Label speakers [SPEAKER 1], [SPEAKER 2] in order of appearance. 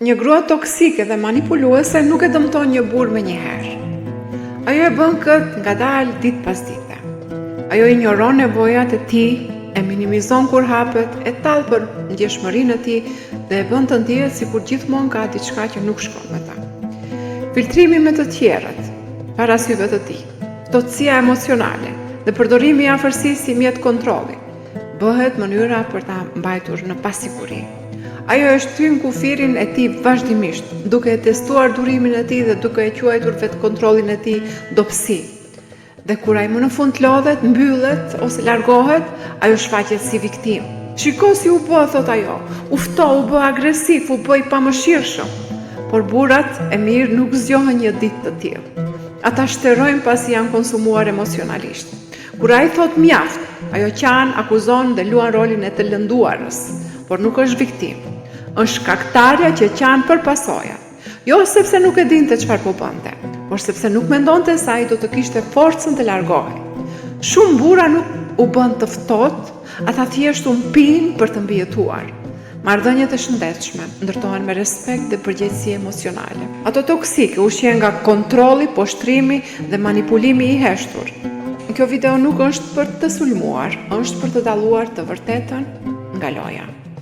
[SPEAKER 1] Një grua toksike dhe manipuluese nuk e dëmton një burr me njëherë. Ajo e bën këtë ngadalë ditë pas dite. Ajo injoron nevojat e tij, e minimizon kur hapet, e tall për ndjeshmërinë e tij dhe e bën të ndihet sikur gjithmonë ka diçka që nuk shkon me ta. Filtrimi me të tjerët, para syve të tij, ftohtësia emocionale dhe përdorimi i afërsisë si mjet kontrolli, bëhet mënyra për ta mbajtur në pasiguri. Ajo e shtyn kufirin e tij vazhdimisht, duke e testuar durimin e tij dhe duke e quajtur vetë kontrollin e tij dobësi. Dhe kur ai më në fund lodhet, mbyllet ose largohet, ajo shfaqet si viktim. Shiko si u bë, thot ajo, u fto, u bë agresiv, u bë i pamëshirshëm. Por burrat e mirë nuk zgjohen një ditë të tillë. Ata shterojnë pasi janë konsumuar emocionalisht. Kur ai thot mjaft, ajo qan, akuzon dhe luan rolin e të lënduarës, por nuk është viktim. Është shkaktarja që qanë për pasojat. Jo sepse nuk e dinte çfarë po bënte, por sepse nuk mendonte se ai do të kishte forcën të largohej. Shumë burra nuk u bën të ftohtë, ata thjesht u mpin për të mbijetuar. Marrëdhëniet e shëndetshme ndërtohen me respekt dhe përgjegjësi emocionale. Ato toksike ushqen nga kontrolli, poshtrimi dhe manipulimi i heshtur. Kjo video nuk është për të sulmuar, është për të dalluar të vërtetën nga loja.